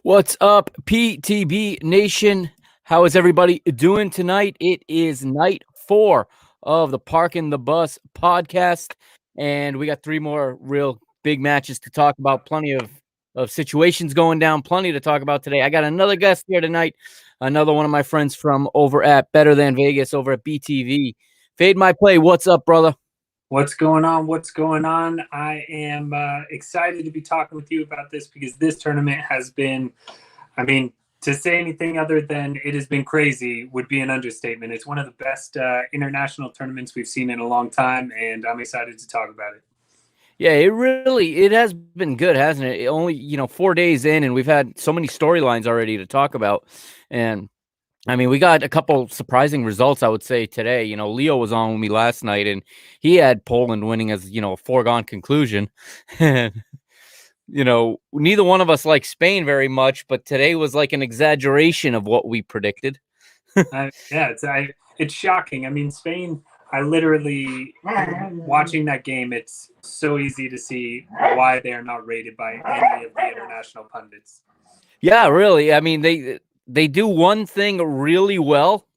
What's up, PTB Nation? How is everybody doing tonight? It is night 4 of the Parking the Bus podcast, and we got 3 more real big matches to talk about. Plenty of situations going down, plenty to talk about today. I got another guest here tonight, another one of my friends from over at Better Than Vegas, over at BTV. Fade My Play, what's up, brother? What's going on? What's going on? I am excited to be talking with you about this because this tournament has been, to say anything other than it has been crazy would be an understatement. It's one of the best international tournaments we've seen in a long time, and I'm excited to talk about it. Yeah, it has been good, hasn't it? Only, 4 days in, and we've had so many storylines already to talk about. And we got a couple surprising results, I would say, today. Leo was on with me last night, and he had Poland winning as, a foregone conclusion. And, neither one of us like Spain very much, but today was like an exaggeration of what we predicted. It's shocking. Spain, I literally, watching that game, it's so easy to see why they are not rated by any of the international pundits. Yeah, really. They do one thing really well,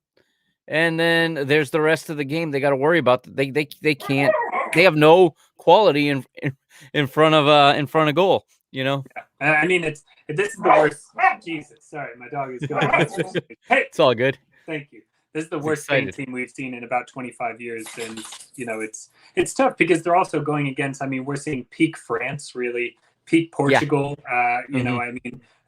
and then there's the rest of the game they got to worry about. They can't. They have no quality in front of goal. Yeah. This is the worst. Jesus, sorry, my dog is going. Hey, it's all good. Thank you. This is the worst Spain team we've seen in about 25 years, and it's tough because they're also going against. We're seeing peak France, really peak Portugal. Yeah.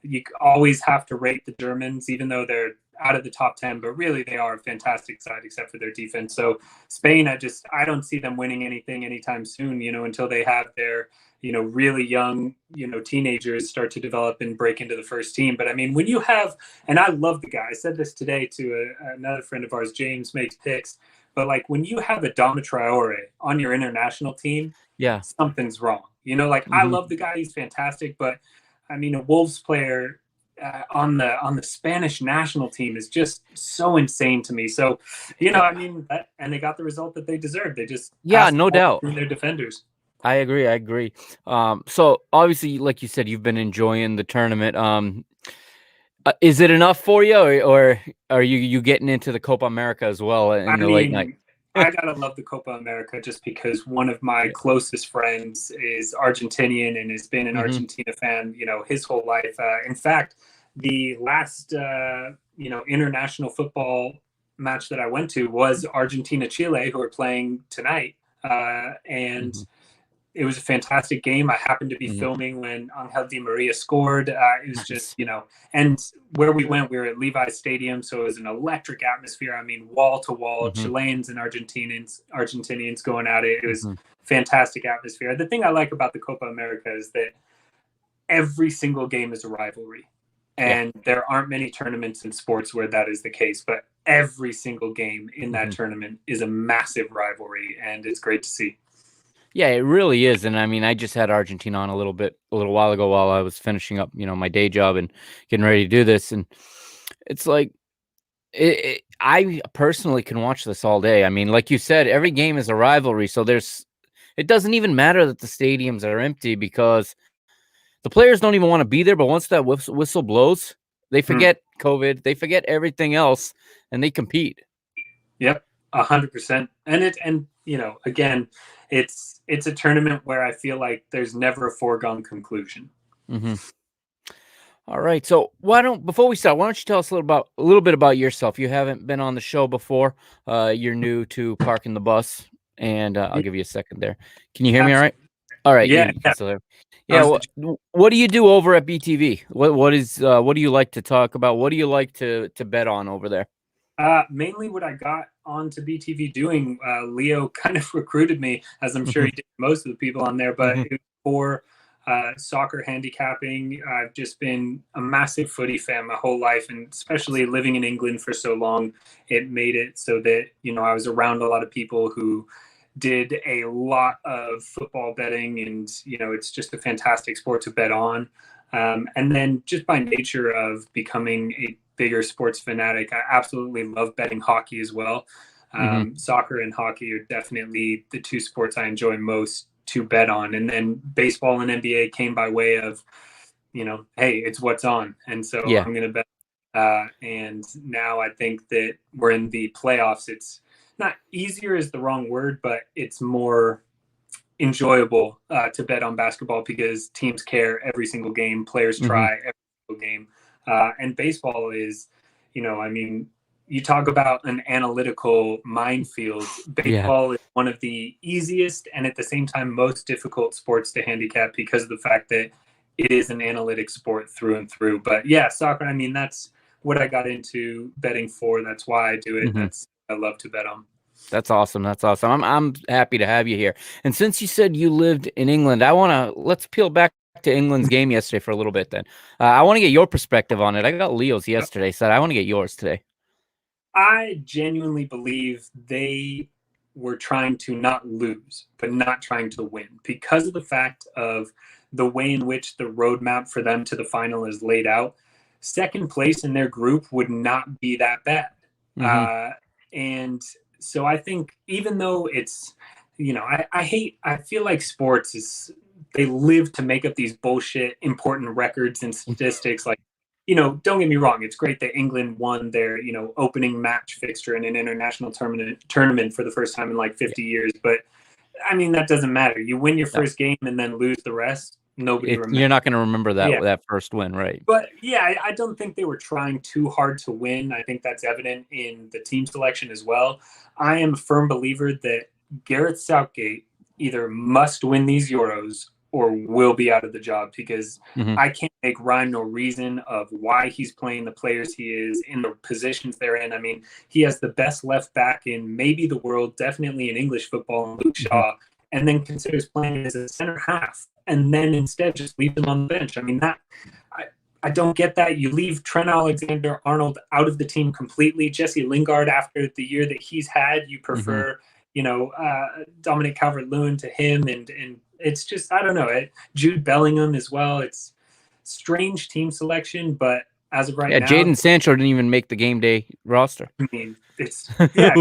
You always have to rate the Germans, even though they're out of the top 10, but really they are a fantastic side except for their defense. So Spain, I don't see them winning anything anytime soon, until they have their, really young, teenagers start to develop and break into the first team. But when you have, and I love the guy, I said this today to another friend of ours, James Makes Picks, but when you have Adama Traore on your international team, yeah, something's wrong. I love the guy, he's fantastic, but a Wolves player on the Spanish national team is just so insane to me. So, and they got the result that they deserved. They just no doubt through their defenders. I agree. So obviously, like you said, you've been enjoying the tournament. Is it enough for you, or are you getting into the Copa America as well in the late night? I gotta love the Copa America just because one of my closest friends is Argentinian and has been an Argentina fan, his whole life. In fact, the last, international football match that I went to was Argentina-Chile, who are playing tonight. And it was a fantastic game. I happened to be filming when Angel Di Maria scored. It was just, and where we went, we were at Levi's Stadium, so it was an electric atmosphere. Wall to wall, Chileans and Argentinians going at it. It was fantastic atmosphere. The thing I like about the Copa America is that every single game is a rivalry. And there aren't many tournaments in sports where that is the case, but every single game in that tournament is a massive rivalry, and it's great to see. Yeah, it really is. And I just had Argentina on a little while ago while I was finishing up, my day job and getting ready to do this. And it's like, I personally can watch this all day. Like you said, every game is a rivalry. So it doesn't even matter that the stadiums are empty because the players don't even want to be there. But once that whistle blows, they forget COVID, they forget everything else, and they compete. Yep, 100%. And again, it's a tournament where I feel like there's never a foregone conclusion. All right. So before we start, why don't you tell us a little bit about yourself? You haven't been on the show before. You're new to Parking the Bus, and I'll give you a second there. Can you hear me all right? All right. Yeah. What do you do over at BTV? What do you like to talk about? What do you like to bet on over there? Mainly what I got onto BTV doing, Leo kind of recruited me, as I'm sure he did most of the people on there, but it was for soccer handicapping. I've just been a massive footy fan my whole life, and especially living in England for so long, it made it so that, I was around a lot of people who did a lot of football betting, and, it's just a fantastic sport to bet on. And then just by nature of becoming a bigger sports fanatic, I absolutely love betting hockey as well. Soccer and hockey are definitely the two sports I enjoy most to bet on. And then baseball and NBA came by way of hey, it's what's on. And so Yeah. I'm going to bet. And now I think that we're in the playoffs. It's not easier is the wrong word, but it's more enjoyable to bet on basketball because teams care every single game, players try every single game. And baseball is, I mean, you talk about an analytical minefield. Yeah. Baseball is one of the easiest and at the same time most difficult sports to handicap because of the fact that it is an analytic sport through and through. But yeah, soccer, I mean, that's what I got into betting for. That's why I do it. I love to bet on. That's awesome. That's awesome. I'm happy to have you here. And since you said you lived in England, let's peel back to England's game yesterday for a little bit then. I want to get your perspective on it. I got Leo's yesterday, so I want to get yours today. I genuinely believe they were trying to not lose, but not trying to win because of the fact of the way in which the roadmap for them to the final is laid out. Second place in their group would not be that bad. And so I think even though it's, I feel like sports they live to make up these bullshit important records and statistics. Like, don't get me wrong. It's great that England won their, opening match fixture in an international tournament for the first time in like 50 years. But I mean, that doesn't matter. You win your first game and then lose the rest. Nobody remembers. You're not going to remember that first win, right? But yeah, I don't think they were trying too hard to win. I think that's evident in the team selection as well. I am a firm believer that Gareth Southgate either must win these Euros or will be out of the job because I can't make rhyme nor reason of why he's playing the players he is in the positions they're in. I mean, he has the best left back in maybe the world, definitely in English football, Luke Shaw, and then considers playing as a center half and then instead just leave him on the bench. I mean, I don't get that. You leave Trent Alexander-Arnold out of the team completely. Jesse Lingard, after the year that he's had, you prefer, Dominic Calvert-Lewin to him. And it's just, I don't know. Jude Bellingham as well. It's strange team selection, but as of right now. Jadon Sancho didn't even make the game day roster. I mean, it's, yeah.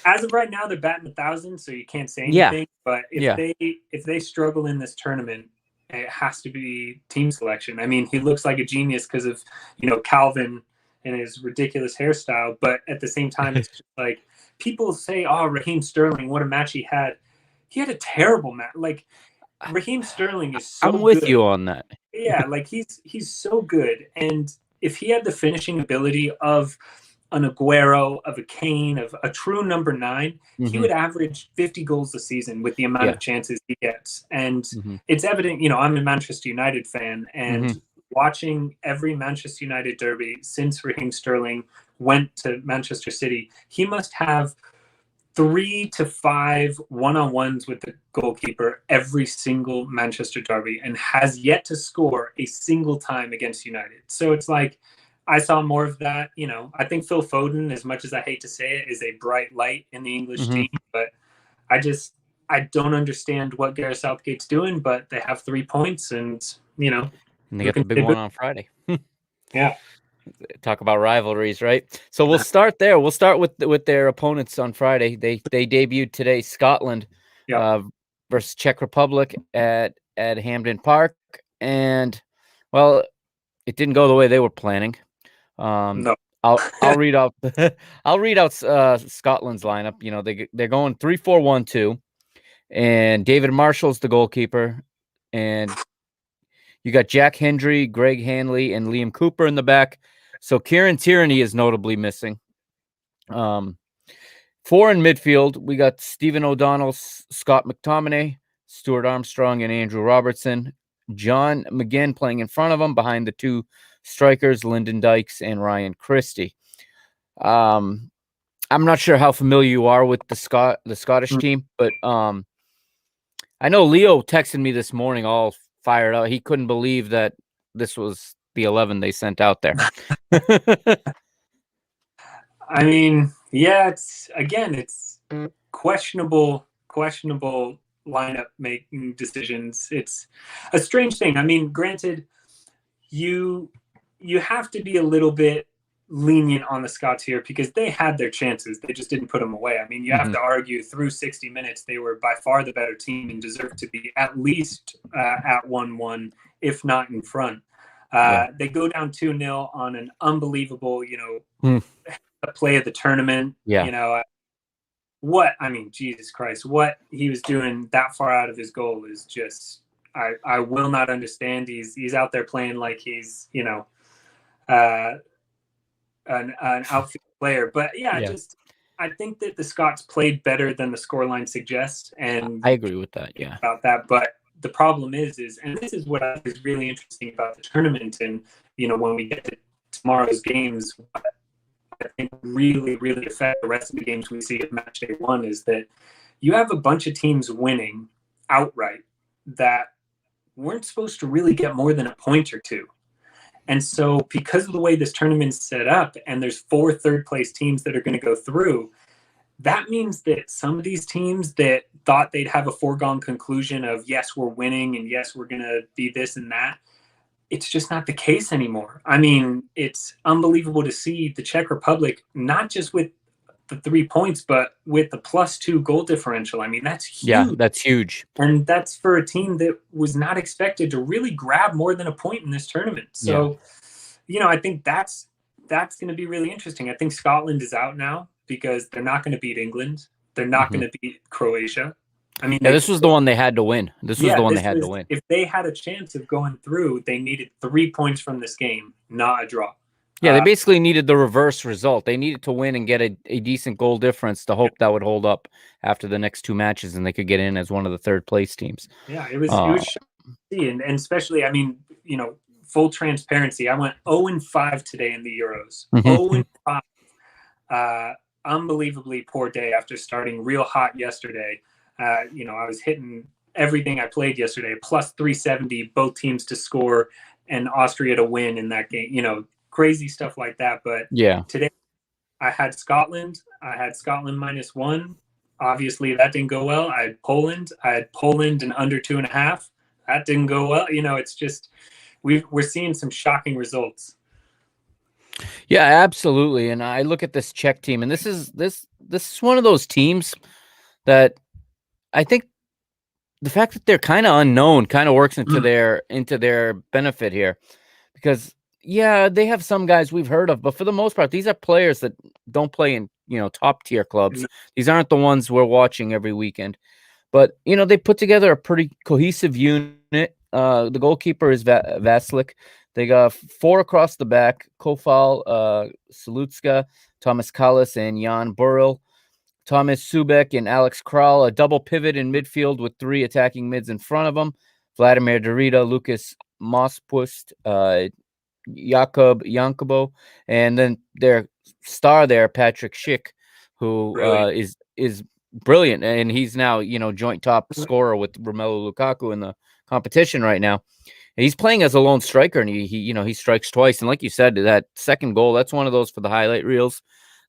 As of right now, they're batting 1,000, so you can't say anything. Yeah. But if they struggle in this tournament, it has to be team selection. I mean, he looks like a genius because of, Calvin and his ridiculous hairstyle. But at the same time, it's just like people say, oh, Raheem Sterling, what a match he had. He had a terrible match. Like, Raheem Sterling is so I'm with good. you on that. Yeah, like he's so good. And if he had the finishing ability of an Aguero, of a Kane, of a true number 9, he would average 50 goals a season with the amount of chances he gets. And it's evident, I'm a Manchester United fan, and watching every Manchester United derby since Raheem Sterling went to Manchester City, he must have 3 to 5 one-on-ones with the goalkeeper every single Manchester derby and has yet to score a single time against United. So it's like, I saw more of that. I think Phil Foden, as much as I hate to say it, is a bright light in the English team. But I don't understand what Gareth Southgate's doing, but they have 3 points and, And they got the big one on Friday. Yeah. Talk about rivalries, right? So we'll start there. We'll start with their opponents on Friday. They debuted today, Scotland versus Czech Republic at Hampden Park. And, well, it didn't go the way they were planning. No. I'll read out Scotland's lineup. They're going 3-4-1-2, and David Marshall's the goalkeeper, and you got Jack Hendry, Greg Hanley, and Liam Cooper in the back. So Kieran Tierney is notably missing. 4 in midfield, we got Stephen O'Donnell, Scott McTominay, Stuart Armstrong, and Andrew Robertson. John McGinn playing in front of him behind the 2 strikers, Lyndon Dykes and Ryan Christie. I'm not sure how familiar you are with the Scottish team, but I know Leo texted me this morning all fired up. He couldn't believe that this was the 11 they sent out there. I mean, yeah, it's questionable lineup making decisions. It's a strange thing. I mean, granted, you have to be a little bit lenient on the Scots here because they had their chances. They just didn't put them away. I mean, you have to argue through 60 minutes, they were by far the better team and deserved to be at least at 1-1, if not in front. They go down 2-0 on an unbelievable, play of the tournament. Yeah. Jesus Christ, what he was doing that far out of his goal is just, I will not understand. He's out there playing like he's, an outfield player. But I think that the Scots played better than the scoreline suggests, and I agree with that. Yeah, about that. But the problem is, and this is what is really interesting about the tournament, and when we get to tomorrow's games, what I think really, really affect the rest of the games we see at match day 1 is that you have a bunch of teams winning outright that weren't supposed to really get more than a point or two. And so because of the way this tournament's set up and there's 4 third-place teams that are going to go through, that means that some of these teams that thought they'd have a foregone conclusion of, yes, we're winning and yes, we're going to be this and that, it's just not the case anymore. I mean, it's unbelievable to see the Czech Republic, not just with the 3 points, but with the +2 goal differential. I mean, that's huge. Yeah, that's huge. And that's for a team that was not expected to really grab more than a point in this tournament. So, I think that's going to be really interesting. I think Scotland is out now because they're not going to beat England. They're not going to beat Croatia. I mean, this was the one they had to win. This was the one they had to win. If they had a chance of going through, they needed 3 points from this game, not a draw. Yeah, they basically needed the reverse result. They needed to win and get a decent goal difference to hope that would hold up after the next 2 matches, and they could get in as one of the third-place teams. Yeah, it was shocking, and especially, I mean, full transparency, I went 0-5 today in the Euros. 0-5. Unbelievably poor day after starting real hot yesterday. I was hitting everything I played yesterday, +370, both teams to score, and Austria to win in that game. Crazy stuff like that. But today I had Scotland. I had Scotland -1. Obviously, that didn't go well. I had Poland. And under 2.5. That didn't go well. It's just we're seeing some shocking results. Yeah, absolutely. And I look at this Czech team, and this is one of those teams that I think the fact that they're kind of unknown kind of works into their benefit here, because they have some guys we've heard of, but for the most part, these are players that don't play in top tier clubs. These aren't the ones we're watching every weekend, but they put together a pretty cohesive unit. The goalkeeper is Vaslik. They got 4 across the back: Kofal, Salutska, Thomas Kallis, and Jan Burrell. Thomas Subek and Alex Kral, a double pivot in midfield with 3 attacking mids in front of them: Vladimir Derrida, Lucas Mospust, Jakub Jankobo, and then their star there, Patrick Schick, who is brilliant, and he's now joint top scorer with Romelu Lukaku in the competition right now. And he's playing as a lone striker, and he strikes twice. And like you said, that second goal, that's one of those for the highlight reels.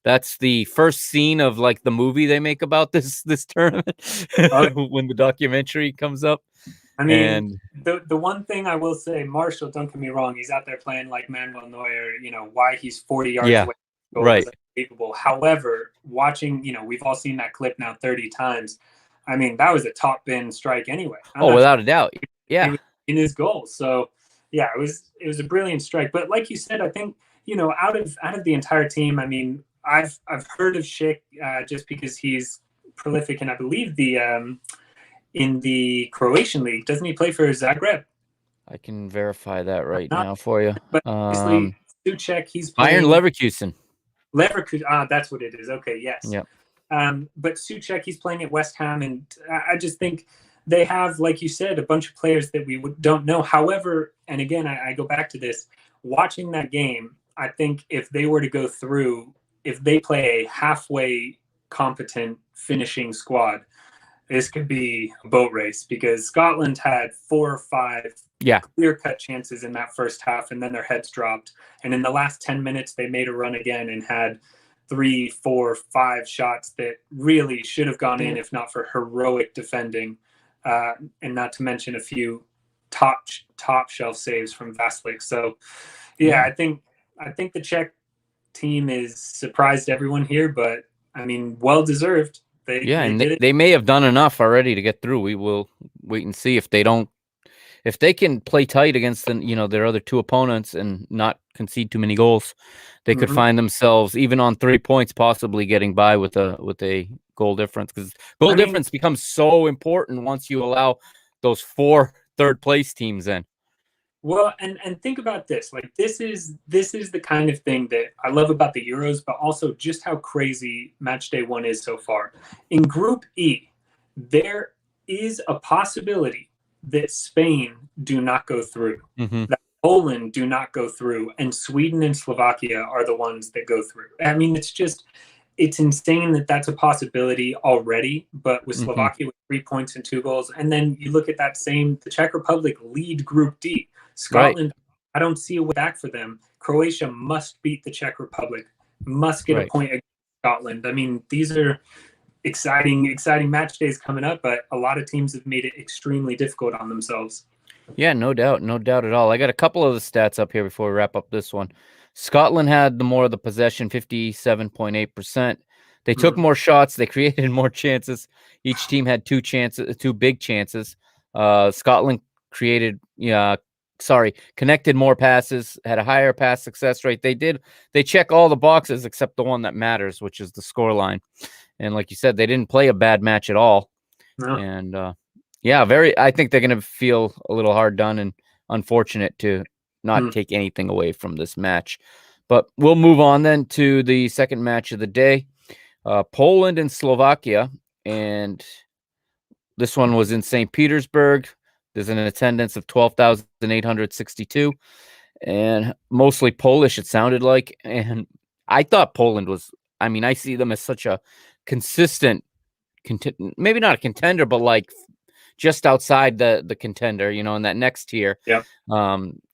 That's the first scene of like the movie they make about this tournament when the documentary comes up. I mean, the one thing I will say, Marshall, don't get me wrong, he's out there playing like Manuel Neuer. Why he's 40 yards away. Right. Unbelievable. However, watching, we've all seen that clip now 30 times. I mean, that was a top bin strike anyway. Without a doubt. Yeah. In his goal. So yeah, it was a brilliant strike. But like you said, I think, out of the entire team, I mean, I've heard of Schick just because he's prolific, and I believe in the Croatian league, doesn't he play for Zagreb? I can verify that right now for you. But obviously, Suchek, he's playing Leverkusen. That's what it is. Okay, yes. Yeah. But Suchek, he's playing at West Ham, and I just think they have, like you said, a bunch of players that we don't know. However, and again, I go back to this, watching that game, I think if they were to go through, if they play a halfway competent finishing squad, this could be a boat race, because Scotland had 4 or 5 clear-cut chances in that first half, and then their heads dropped. And in the last 10 minutes, they made a run again and had 3, 4, 5 shots that really should have gone in if not for heroic defending, and not to mention a few top shelf saves from Vaslik. So, I think the Czech team is surprised everyone here, but I mean, well deserved. They and did it. they may have done enough already to get through. We will wait and see if they don't. If they can play tight against their other two opponents and not concede too many goals, they could find themselves even on 3 points, possibly getting by with a goal difference, because goal difference becomes so important once you allow those 4 third-place teams in. Well, and think about this. Like this is the kind of thing that I love about the Euros, but also just how crazy match day 1 is so far. In Group E, there is a possibility that Spain do not go through, that Poland do not go through, and Sweden and Slovakia are the ones that go through. I mean, it's insane that that's a possibility already, but with Slovakia with 3 points and 2 goals, and then you look at the Czech Republic lead Group D. Scotland, I don't see a way back for them. Croatia must beat the Czech Republic, must get a point against Scotland. I mean, these are exciting match days coming up, but a lot of teams have made it extremely difficult on themselves. Yeah, no doubt at all. I got a couple of the stats up here before we wrap up this one. Scotland had more of the possession, 57.8%. They took more shots. They created more chances. Each team had 2 big chances. Scotland connected more passes, had a higher pass success rate. They check all the boxes except the one that matters, which is the scoreline. And like you said, they didn't play a bad match at all. No. And I think they're going to feel a little hard done and unfortunate to not take anything away from this match. But we'll move on then to the second match of the day, Poland and Slovakia. And this one was in St. Petersburg. There's an attendance of 12,862 and mostly Polish, it sounded like. And I thought Poland was, I see them as such a consistent, maybe not a contender, but like just outside the contender, in that next tier. Yeah.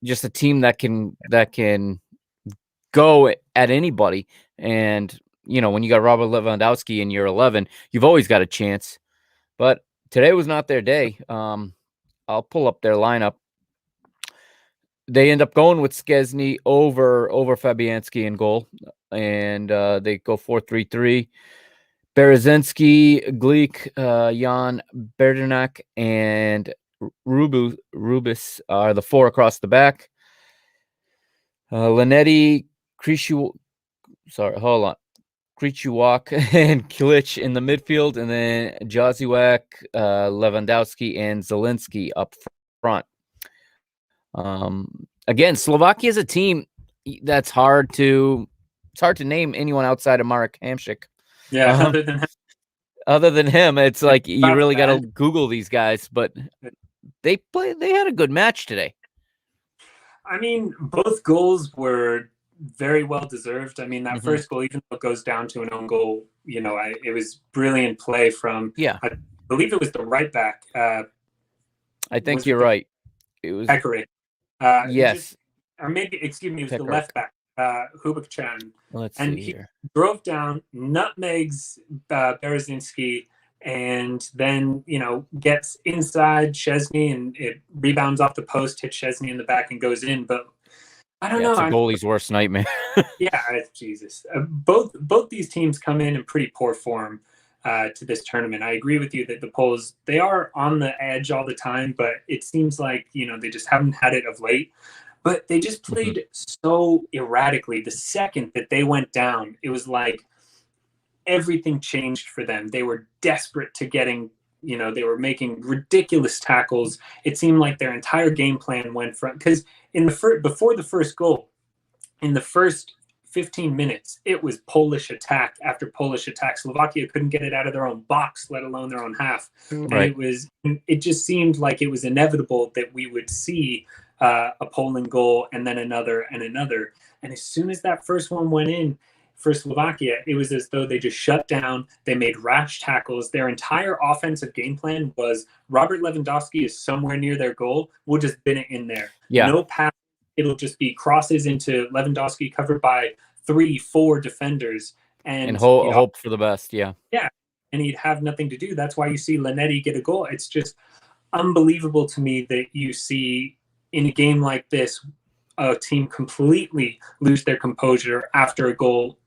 Just a team that can go at anybody. And, when you got Robert Lewandowski in year 11, you've always got a chance. But today was not their day. I'll pull up their lineup. They end up going with Szczesny over Fabianski in goal, and they go 4-3-3. Berezynski, Glik, Jan Berdenak, and Rubis are the 4 across the back. Linetti, Krzysztof and Kilic in the midfield, and then Joziak, Lewandowski, and Zielinski up front. Again, Slovakia is a team that's hard to name anyone outside of Marek Hamšík. Yeah, other than him, it's like you really got to Google these guys, but they had a good match today. Both goals were very well deserved. That first goal, even though it goes down to an own goal, it was brilliant play from, I believe it was the right back. I think you're right. It was Pekarek. Yes. Or maybe, excuse me, it was the left back, Hubakchan. Let's and see here. He drove down, nutmegs Berezynski, and then, gets inside Szczesny, and it rebounds off the post, hits Szczesny in the back and goes in. But I don't know. It's a goalie's worst nightmare. Yeah, Jesus. Both these teams come in pretty poor form to this tournament. I agree with you that the Poles, they are on the edge all the time, but it seems like, they just haven't had it of late. But they just played so erratically. The second that they went down, it was like everything changed for them. They were desperate to getting, they were making ridiculous tackles. It seemed like their entire game plan went from, because before the first goal, in the first 15 minutes, it was Polish attack after Polish attack. Slovakia couldn't get it out of their own box, let alone their own half. Right. And it just seemed like it was inevitable that we would see a Poland goal and then another and another. And as soon as that first one went in for Slovakia, it was as though they just shut down. They made rash tackles. Their entire offensive game plan was Robert Lewandowski is somewhere near their goal. We'll just bin it in there. Yeah. No pass. It'll just be crosses into Lewandowski covered by 3-4 defenders. And hope for the best. Yeah. Yeah. And he'd have nothing to do. That's why you see Linetti get a goal. It's just unbelievable to me that you see in a game like this a team completely lose their composure after a goal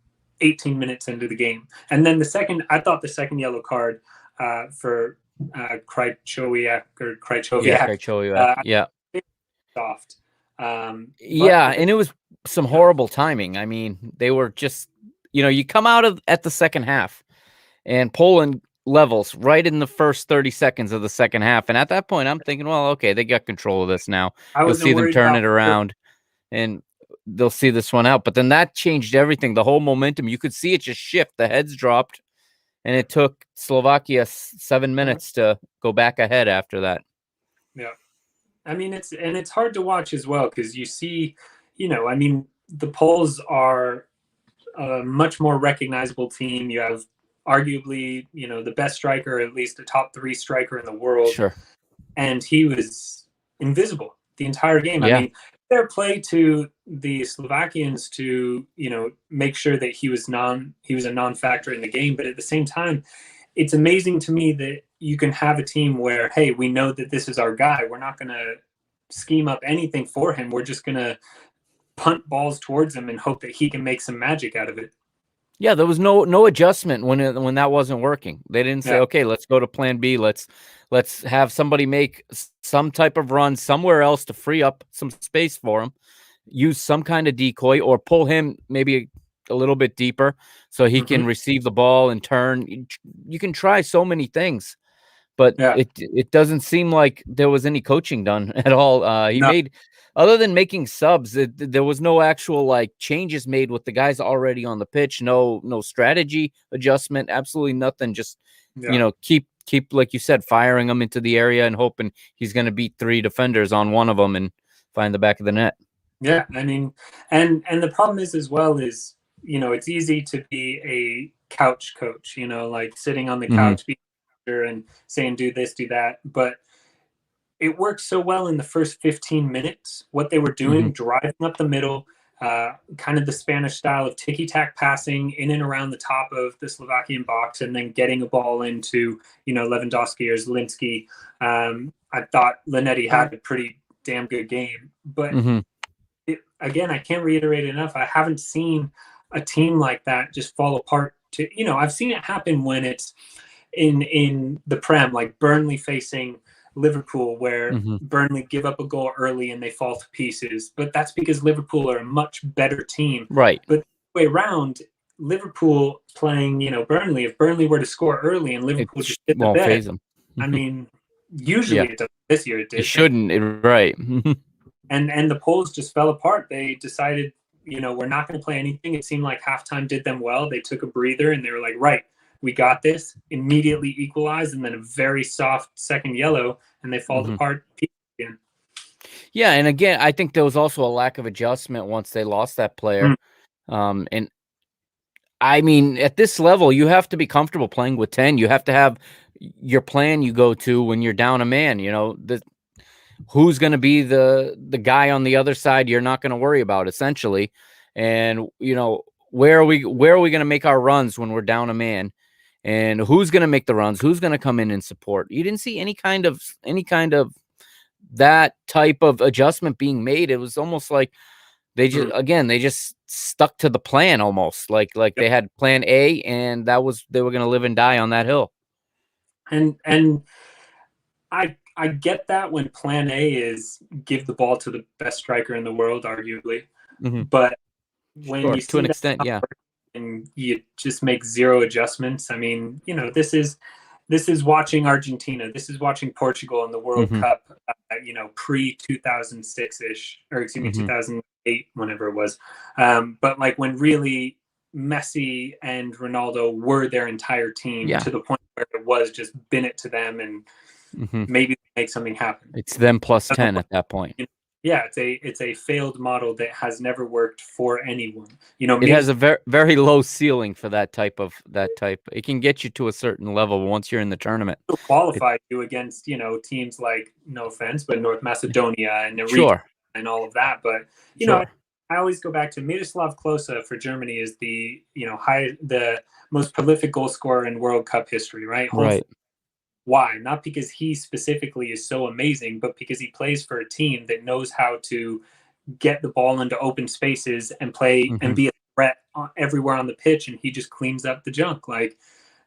18 minutes into the game. And then I thought the second yellow card for Krychowiak Yeah, Krychowiak. Yeah. Soft. Yeah, and it was some horrible timing. I mean, they were just, you come out at the second half and Poland levels right in the first 30 seconds of the second half. And at that point, I'm thinking, well, okay, they got control of this now. You'll see them turn it around and they'll see this one out. But then that changed everything. The whole momentum, you could see it just shift. The heads dropped and it took Slovakia 7 minutes to go back ahead after that. Yeah. I mean, it's hard to watch as well because you see, I mean, the Poles are a much more recognizable team. You have arguably, the best striker, at least a top 3 striker in the world. Sure. And he was invisible the entire game. Yeah. I mean, fair play to the Slovakians to, make sure that he was a non-factor in the game. But at the same time, it's amazing to me that you can have a team where, hey, we know that this is our guy. We're not going to scheme up anything for him. We're just going to punt balls towards him and hope that he can make some magic out of it. Yeah, there was no adjustment when that wasn't working. They didn't say, okay, let's go to plan B. Let's have somebody make some type of run somewhere else to free up some space for him. Use some kind of decoy or pull him maybe a little bit deeper so he can receive the ball and turn. You can try so many things, but it doesn't seem like there was any coaching done at all. He made, other than making subs, there was no actual like changes made with the guys already on the pitch. No strategy adjustment, absolutely nothing. Just keep like you said, firing them into the area and hoping he's going to beat 3 defenders on one of them and find the back of the net. Yeah, I mean, and the problem is as well is, it's easy to be a couch coach, like sitting on the couch and saying, do this, do that. But it worked so well in the first 15 minutes, what they were doing, driving up the middle, kind of the Spanish style of ticky-tack passing in and around the top of the Slovakian box and then getting a ball into, Lewandowski or Zielinski. I thought Linetti had a pretty damn good game. But again, I can't reiterate enough. I haven't seen a team like that just fall apart. I've seen it happen when it's in the Prem, like Burnley facing Liverpool, where Burnley give up a goal early and they fall to pieces. But that's because Liverpool are a much better team. Right. But the way around, Liverpool playing, Burnley, if Burnley were to score early and Liverpool just hit the bed, phase them. I mean, usually it does. This year it did. It shouldn't. Right. And the Poles just fell apart. They decided, we're not going to play anything. It seemed like halftime did them well. They took a breather and they were like, right, we got this. Immediately equalized, and then a very soft second yellow, and they fall apart again. Yeah, and again, I think there was also a lack of adjustment once they lost that player. And I mean, at this level, you have to be comfortable playing with 10. You have to have your plan you go to when you're down a man. Who's going to be the guy on the other side you're not going to worry about, essentially. And, where are we going to make our runs when we're down a man? And who's going to make the runs? Who's going to come in and support? You didn't see any kind of that type of adjustment being made. It was almost like they just stuck to the plan almost. Like they had plan A, and they were going to live and die on that hill. And I get that when plan A is give the ball to the best striker in the world, arguably. But when you see to an extent, and you just make 0 adjustments. I mean, this is watching Argentina. This is watching Portugal in the World Cup, pre 2006-ish, or excuse me, 2008, whenever it was. But like when really Messi and Ronaldo were their entire team to the point where it was just bin it to them and maybe make something happen. It's them plus 10 at that point. Yeah, it's a failed model that has never worked for anyone. It has a very very low ceiling for that type. It can get you to a certain level once you're in the tournament. To qualify you against teams like, no offense, but North Macedonia and Eritrea and all of that. But I always go back to Miroslav Klose for Germany is the the most prolific goal scorer in World Cup history, right? Right. Why? Not because he specifically is so amazing, but because he plays for a team that knows how to get the ball into open spaces and play and be a threat everywhere on the pitch, and he just cleans up the junk. Like,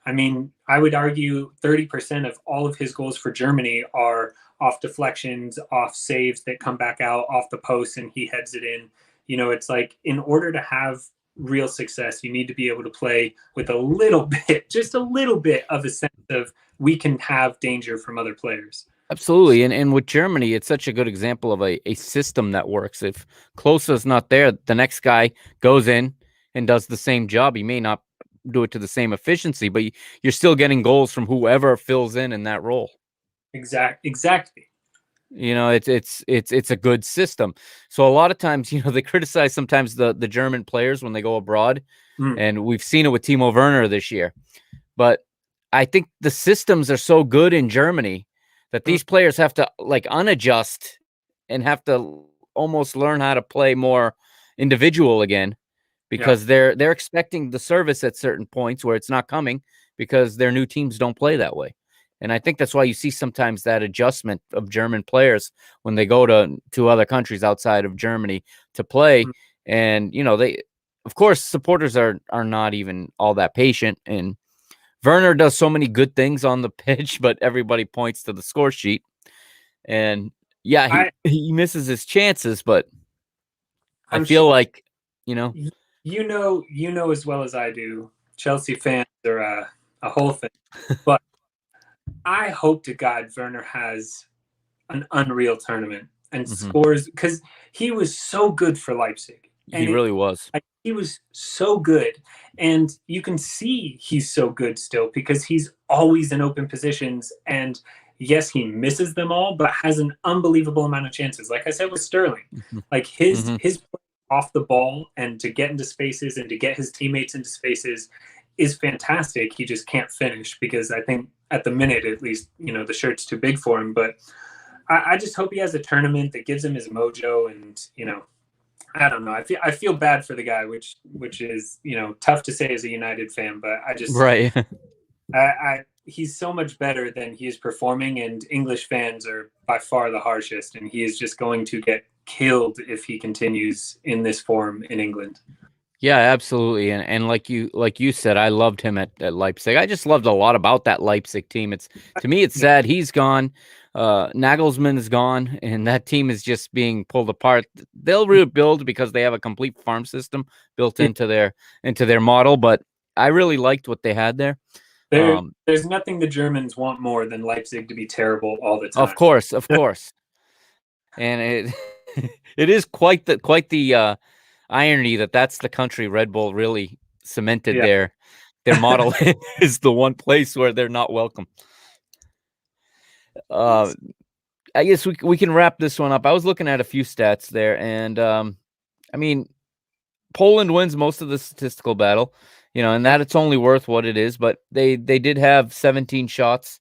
I mean, I would argue 30% of all of his goals for Germany are off deflections, off saves that come back out, off the post, and he heads it in. You know, it's like, in order to have real success, you need to be able to play with a little bit, just a little bit of a sense of, we can have danger from other players. Absolutely. And with Germany, it's such a good example of a system that works. If Klose's not there, the next guy goes in and does the same job. He may not do it to the same efficiency, but you're still getting goals from whoever fills in that role. Exactly. You know, it's a good system. So a lot of times, you know, they criticize sometimes the German players when they go abroad, and we've seen it with Timo Werner this year. But I think the systems are so good in Germany that these players have to like unadjust and have to almost learn how to play more individual again, because they're expecting the service at certain points where it's not coming because their new teams don't play that way. And I think that's why you see sometimes that adjustment of German players when they go to other countries outside of Germany to play. And, you know, they, of course, supporters are not even all that patient. And Werner does so many good things on the pitch, but everybody points to the score sheet. And yeah, he misses his chances, but I feel like, you know, as well as I do, Chelsea fans are a whole thing. But I hope to God Werner has an unreal tournament and scores, because he was so good for Leipzig. He really was. He was so good. And you can see he's so good still because he's always in open positions. And yes, he misses them all, but has an unbelievable amount of chances. Like I said with Sterling, like his play off the ball and to get into spaces and to get his teammates into spaces is fantastic. He just can't finish because I think at the minute, at least, you know, the shirt's too big for him. But I just hope he has a tournament that gives him his mojo. And, you know, I don't know. I feel bad for the guy, which is, you know, tough to say as a United fan, but I just he's so much better than he is performing, and English fans are by far the harshest, and he is just going to get killed if he continues in this form in England. Yeah, absolutely. And like you said, I loved him at Leipzig. I just loved a lot about that Leipzig team. To me, it's sad he's gone. Nagelsmann is gone, and that team is just being pulled apart. They'll rebuild because they have a complete farm system built into their model. But I really liked what they had there. There's nothing the Germans want more than Leipzig to be terrible all the time. Of course. And it is quite the irony that's the country Red Bull really cemented their model is the one place where they're not welcome. I guess we can wrap this one up. I was looking at a few stats there, and I mean, Poland wins most of the statistical battle, you know, and that it's only worth what it is. But they did have 17 shots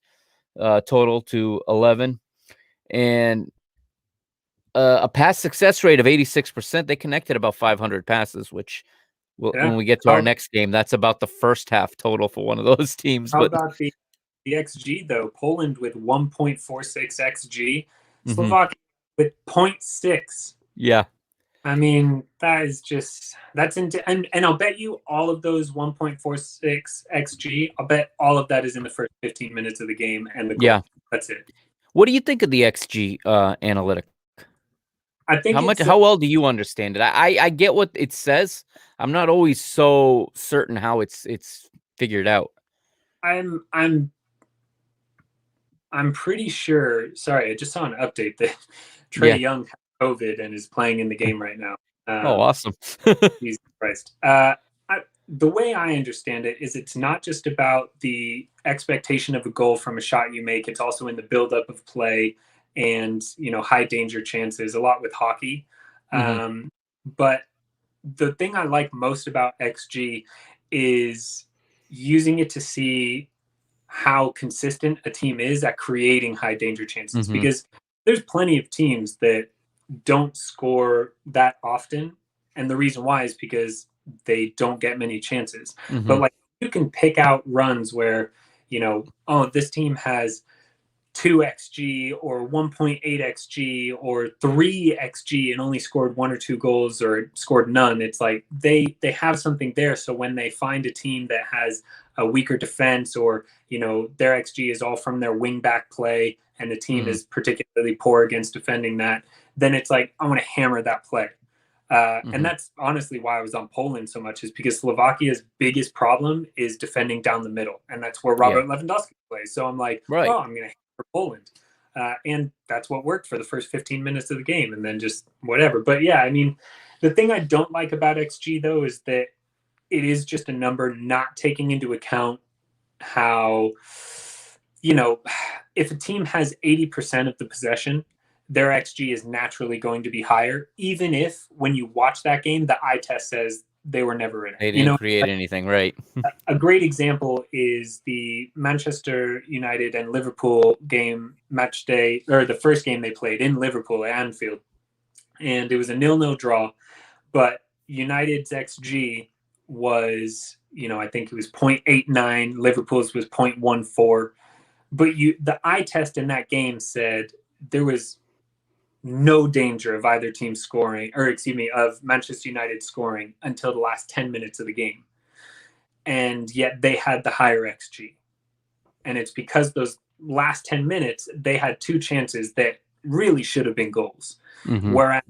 total to 11, and a pass success rate of 86%. They connected about 500 passes, which when we get to our next game, that's about the first half total for one of those teams. How about the XG, though? Poland with 1.46 XG, Slovakia with 0.6. Yeah. I mean, and I'll bet you all of those 1.46 XG, I'll bet all of that is in the first 15 minutes of the game and the goal. Yeah. That's it. What do you think of the XG analytic? I think how well do you understand it? I get what it says. I'm not always so certain how it's figured out. I'm pretty sure. Sorry, I just saw an update that Trey Young has COVID and is playing in the game right now. Oh, awesome! Jesus Christ. The way I understand it is it's not just about the expectation of a goal from a shot you make. It's also in the buildup of play and, you know, high danger chances, a lot with hockey. But the thing I like most about XG is using it to see how consistent a team is at creating high danger chances, because there's plenty of teams that don't score that often. And the reason why is because they don't get many chances. But like, you can pick out runs where, you know, oh, this team has 2xg or 1.8xg or 3xg and only scored 1 or 2 goals or scored none. It's like they have something there. So when they find a team that has a weaker defense, or their xg is all from their wing back play, and the team is particularly poor against defending that, then it's like, I want to hammer that play. And that's honestly why I was on Poland so much, is because Slovakia's biggest problem is defending down the middle, and that's where Robert Lewandowski plays. So I'm like, I'm going to hammer Poland. And that's what worked for the first 15 minutes of the game, and then just whatever. But yeah, I mean, the thing I don't like about XG, though, is that it is just a number not taking into account how, if a team has 80% of the possession, their XG is naturally going to be higher, even if when you watch that game, the eye test says they were never in it. They didn't create anything, right? A great example is the Manchester United and Liverpool game, match day, or the first game they played in Liverpool at Anfield. And it was a 0-0 draw, but United's XG was, I think it was 0.89, Liverpool's was 0.14. But the eye test in that game said there was no danger of either team scoring, or of Manchester United scoring until the last 10 minutes of the game. And yet they had the higher XG. And it's because those last 10 minutes, they had 2 chances that really should have been goals. Whereas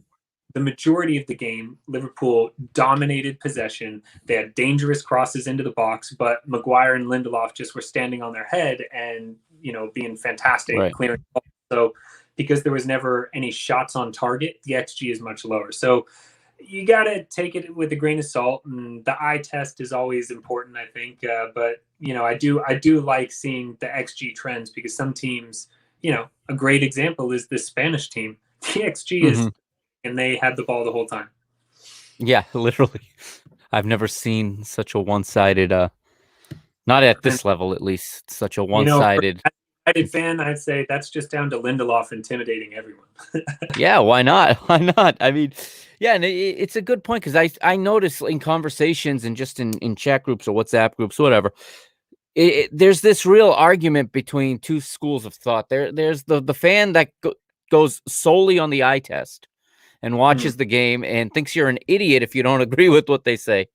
the majority of the game, Liverpool dominated possession. They had dangerous crosses into the box, but Maguire and Lindelof just were standing on their head and, being fantastic, clearing the ball. So because there was never any shots on target, the XG is much lower. So you got to take it with a grain of salt, and the eye test is always important, I think. But I do like seeing the XG trends, because some teams, a great example is the Spanish team. The XG is, and they had the ball the whole time. Yeah, literally. I've never seen such a one-sided, not at this level at least, such a one-sided. United fan, I'd say that's just down to Lindelof intimidating everyone. Yeah, why not? Why not? I mean, yeah, and it's a good point, because I notice in conversations and just in chat groups or WhatsApp groups, whatever, there's this real argument between 2 schools of thought. There's the fan that goes solely on the eye test and watches the game and thinks you're an idiot if you don't agree with what they say.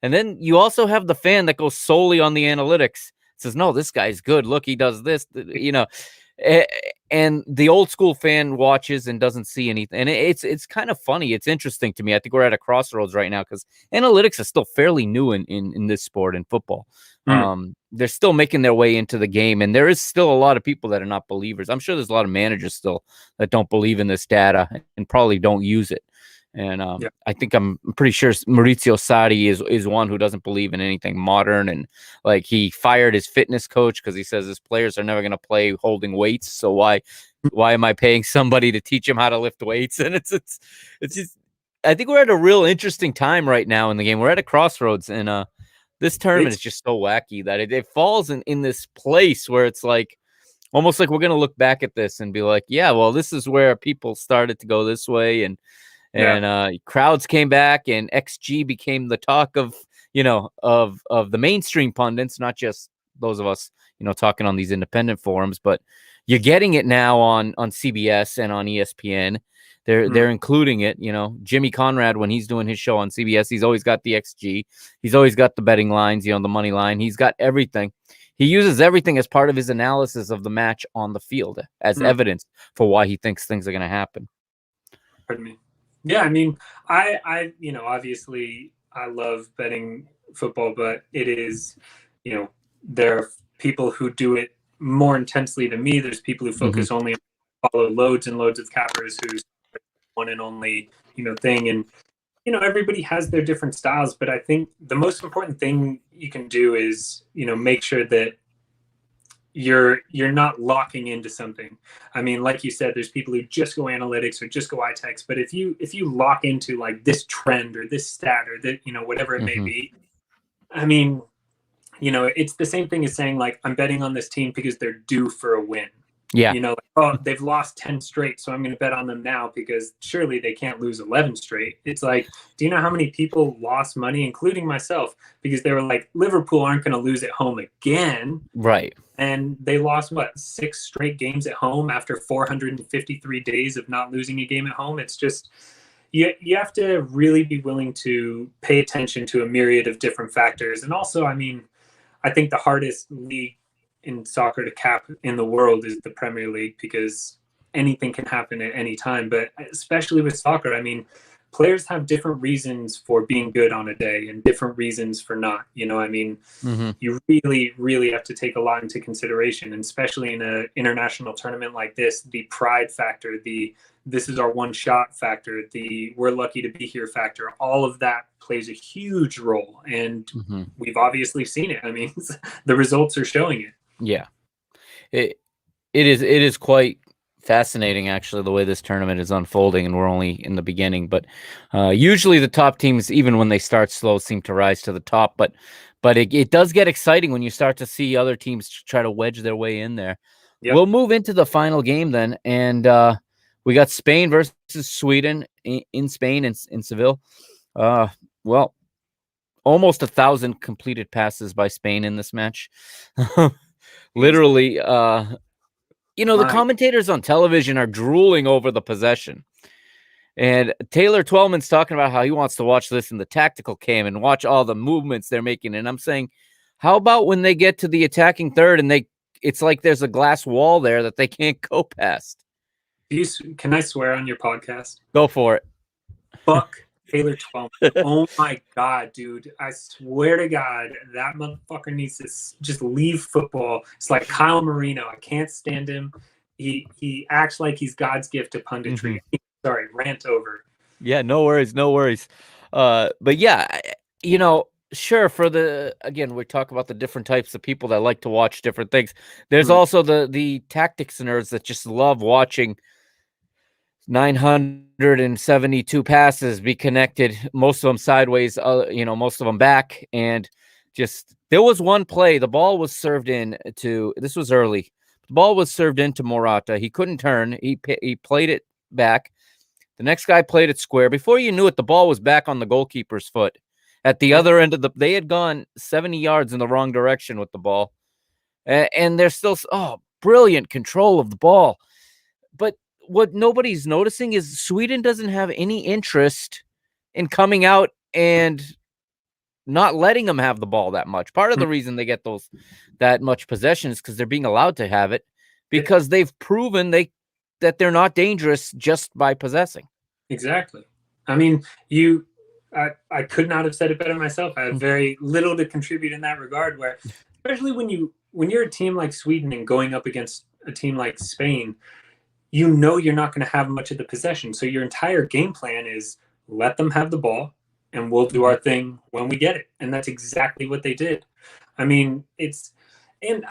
And then you also have the fan that goes solely on the analytics, says, no, this guy's good. Look, he does this, and the old school fan watches and doesn't see anything. And it's kind of funny. It's interesting to me. I think we're at a crossroads right now, because analytics is still fairly new in this sport, in football. They're still making their way into the game, and there is still a lot of people that are not believers. I'm sure there's a lot of managers still that don't believe in this data and probably don't use it. And I think I'm pretty sure Maurizio Sarri is one who doesn't believe in anything modern, and like he fired his fitness coach because he says his players are never going to play holding weights. So why am I paying somebody to teach him how to lift weights? And it's just, I think we're at a real interesting time right now in the game. We're at a crossroads, and this tournament is just so wacky that it falls in this place where it's like almost like we're going to look back at this and be like, yeah, well, this is where people started to go this way, and crowds came back, and XG became the talk of the mainstream pundits, not just those of us talking on these independent forums. But you're getting it now on CBS and on ESPN. They're including it. Jimmy Conrad, when he's doing his show on CBS, he's always got the XG. He's always got the betting lines, the money line. He's got everything. He uses everything as part of his analysis of the match on the field as evidence for why he thinks things are going to happen. Pardon me. Yeah, I mean, I obviously I love betting football, but it is, there are people who do it more intensely than me. There's people who focus only on follow loads and loads of cappers who's one and only, thing. And, everybody has their different styles, but I think the most important thing you can do is, make sure that you're not locking into something. I mean, like you said, there's people who just go analytics or just go eye text, but if you lock into like this trend or this stat or that, whatever it may be, I mean, it's the same thing as saying like, I'm betting on this team because they're due for a win. Yeah. You know, like, oh, they've lost 10 straight, so I'm going to bet on them now because surely they can't lose 11 straight. It's like, do you know how many people lost money, including myself, because they were like, Liverpool aren't going to lose at home again. Right. And they lost, what, 6 straight games at home after 453 days of not losing a game at home. It's just, you have to really be willing to pay attention to a myriad of different factors. And also, I mean, I think the hardest league in soccer to cap in the world is the Premier League, because anything can happen at any time. But especially with soccer, I mean, players have different reasons for being good on a day and different reasons for not. You know, I mean, you really, really have to take a lot into consideration, and especially in an international tournament like this, the pride factor, the this is our one shot factor, the we're lucky to be here factor, all of that plays a huge role. And we've obviously seen it. I mean, the results are showing it. Yeah. It is quite fascinating, actually, the way this tournament is unfolding, and we're only in the beginning. But usually the top teams, even when they start slow, seem to rise to the top. But it does get exciting when you start to see other teams try to wedge their way in there. Yep. We'll move into the final game then, and we got Spain versus Sweden in Spain, in Seville. Well, almost 1,000 completed passes by Spain in this match. Literally, you know, the commentators on television are drooling over the possession. And Taylor Twellman's talking about how he wants to watch this in the tactical cam and watch all the movements they're making. And I'm saying, how about when they get to the attacking third and it's like there's a glass wall there that they can't go past? Can I swear on your podcast? Go for it. Fuck Taylor Twellman. Oh my God, dude. I swear to God, that motherfucker needs to just leave football. It's like Kyle Marino. I can't stand him. He acts like he's God's gift to punditry. Sorry, rant over. Yeah, no worries. But yeah, you know, sure, again, we talk about the different types of people that like to watch different things. There's also the tactics nerds that just love watching 972 passes be connected, most of them sideways, you know, most of them back. And just, there was one play, the ball was served in to, this was early, the ball was served into Morata. He couldn't turn. He played it back. The next guy played it square. Before you knew it, the ball was back on the goalkeeper's foot. At the other end of they had gone 70 yards in the wrong direction with the ball. And they're still, brilliant control of the ball. But what nobody's noticing is Sweden doesn't have any interest in coming out and not letting them have the ball that much. Part of the reason they get that much possession is because they're being allowed to have it, because they've proven that they're not dangerous just by possessing. Exactly. I mean, I could not have said it better myself. I have very little to contribute in that regard, where especially when you're a team like Sweden and going up against a team like Spain, you know you're not going to have much of the possession. So your entire game plan is let them have the ball and we'll do our thing when we get it. And that's exactly what they did. I mean, and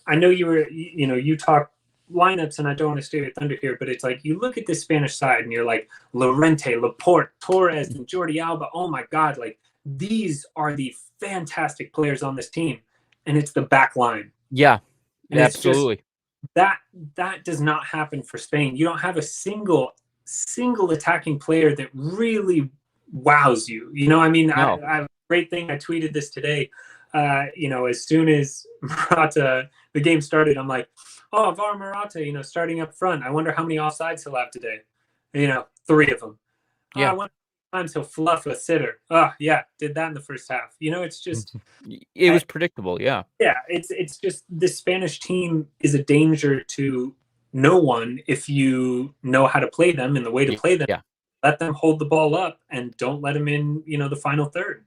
I know you talk lineups, and I don't want to steal your thunder here, but it's like you look at the Spanish side and you're like Llorente, Laporte, Torres, and Jordi Alba. Oh my God, like these are the fantastic players on this team. And it's the back line. Yeah, absolutely. That does not happen for Spain. You don't have a single attacking player that really wows you. You know, I mean, no. I have a great thing. I tweeted this today. As soon as Morata, the game started, I'm like, oh, Var Morata, starting up front. I wonder how many offsides he'll have today. 3 of them. Yeah. I wonder how many times he'll fluff a sitter. Oh, yeah, did that in the first half. It's just... It was predictable, yeah. Yeah, it's just the Spanish team is a danger to no one if you know how to play them, and the way to play them, let them hold the ball up and don't let them in, the final third.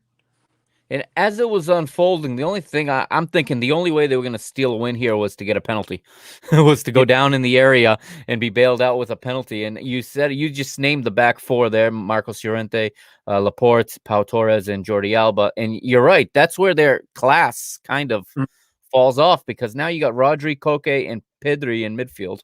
And as it was unfolding, the only thing I'm thinking, the only way they were going to steal a win here was to get a penalty, was to go down in the area and be bailed out with a penalty. And you just named the back four there: Marcos Llorente, Laporte, Pau Torres, and Jordi Alba. And you're right, that's where their class kind of falls off, because now you got Rodri, Koke, and Pedri in midfield.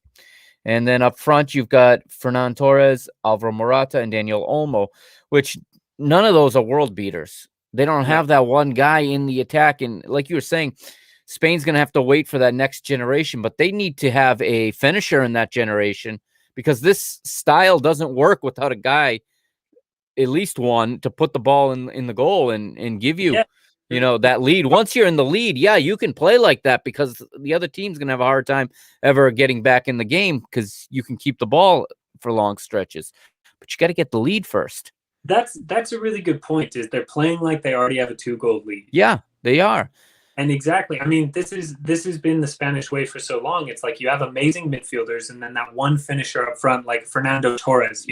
And then up front, you've got Fernan Torres, Alvaro Morata, and Daniel Olmo, which none of those are world beaters. They don't have that one guy in the attack. And like you were saying, Spain's going to have to wait for that next generation, but they need to have a finisher in that generation because this style doesn't work without a guy, at least one, to put the ball in the goal and give you, that lead. Once you're in the lead, yeah, you can play like that because the other team's going to have a hard time ever getting back in the game because you can keep the ball for long stretches. But you got to get the lead first. That's a really good point, is they're playing like they already have a 2-goal lead. Yeah, they are. And exactly. I mean, this has been the Spanish way for so long. It's like you have amazing midfielders and then that one finisher up front, like Fernando Torres,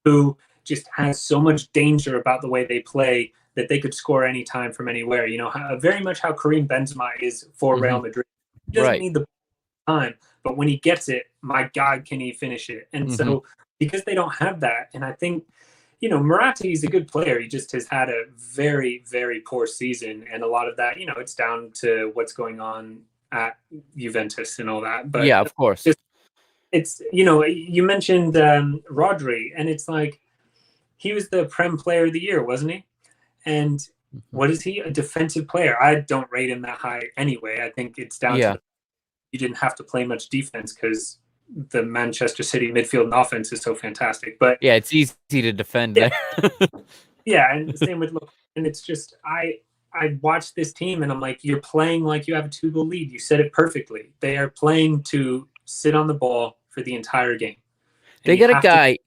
who just has so much danger about the way they play that they could score anytime from anywhere. Very much how Karim Benzema is for Real Madrid. He doesn't need the time, but when he gets it, my God, can he finish it? And so because they don't have that, and I think, Morata, he's a good player. He just has had a very, very poor season. And a lot of that, it's down to what's going on at Juventus and all that. But yeah, of course. It's, you mentioned Rodri, and it's like, he was the Prem player of the year, wasn't he? And what is he? A defensive player. I don't rate him that high anyway. I think it's down to you didn't have to play much defense because the Manchester City midfield and offense is so fantastic. But yeah, it's easy to defend there. Yeah, and same with and it's just I watched this team and I'm like, you're playing like you have a 2-goal lead. You said it perfectly. They are playing to sit on the ball for the entire game. They got a guy.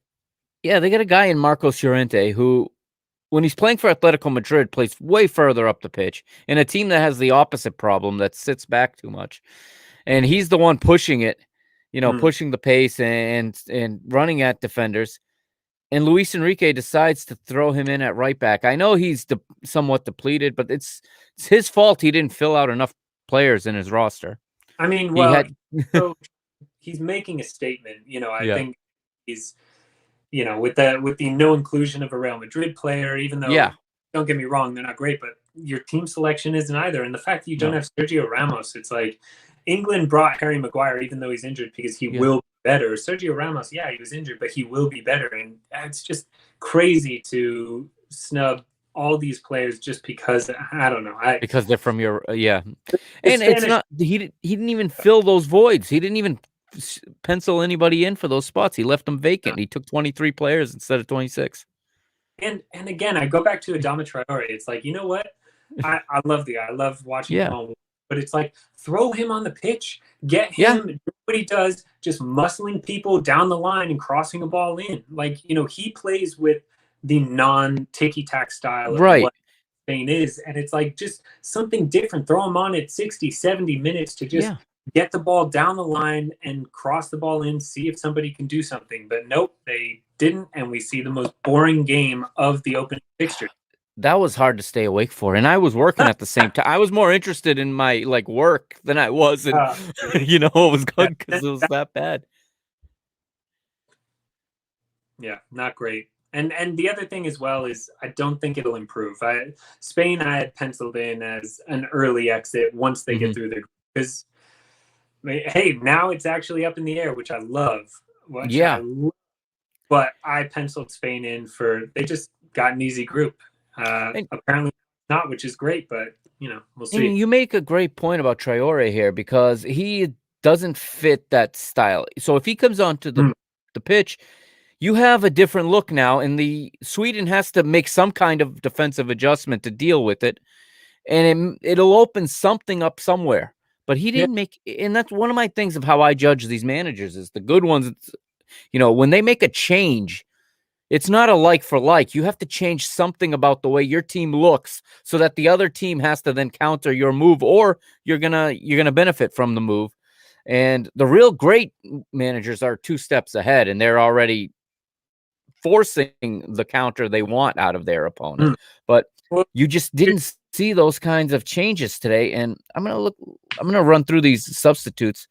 Yeah, they got a guy in Marcos Llorente who, when he's playing for Atletico Madrid, plays way further up the pitch in a team that has the opposite problem that sits back too much. And he's the one pushing it, pushing the pace and running at defenders. And Luis Enrique decides to throw him in at right back. I know he's somewhat depleted, but it's his fault he didn't fill out enough players in his roster. I mean, so he's making a statement. I think he's, with the no inclusion of a Real Madrid player, even though, don't get me wrong, they're not great, but your team selection isn't either. And the fact that you don't have Sergio Ramos, it's like England brought Harry Maguire, even though he's injured, because he will be better. Sergio Ramos, he was injured, but he will be better. And it's just crazy to snub all these players just because, I don't know. Because they're from your, and it's not, he didn't even fill those voids. He didn't even pencil anybody in for those spots. He left them vacant. He took 23 players instead of 26. And again, I go back to Adama Traore. It's like, you know what? I love the guy. I love watching him on, but it's like, throw him on the pitch, get him, do what he does, just muscling people down the line and crossing a ball in. Like, he plays with the non-ticky-tack style of what Spain is. And it's like, just something different. Throw him on at 60, 70 minutes to just get the ball down the line and cross the ball in, see if somebody can do something. But nope, they didn't. And we see the most boring game of the opening fixture. That was hard to stay awake for. And I was working at the same time. I was more interested in my work than I was in, it was good because it was that bad. Yeah, not great. And the other thing as well is I don't think it'll improve. Spain I had penciled in as an early exit once they get through the, because hey, now it's actually up in the air, which I love. But I penciled Spain in for, they just got an easy group. Apparently not, which is great, but we'll see. You make a great point about Traore here because he doesn't fit that style. So if he comes onto the pitch, you have a different look now, and Sweden has to make some kind of defensive adjustment to deal with it, and it'll open something up somewhere. But he didn't make, and that's one of my things of how I judge these managers is the good ones. When they make a change, it's not a like for like. You have to change something about the way your team looks so that the other team has to then counter your move, or you're gonna benefit from the move. And the real great managers are 2 steps ahead, and they're already forcing the counter they want out of their opponent. But you just didn't see those kinds of changes today. And I'm gonna run through these substitutes.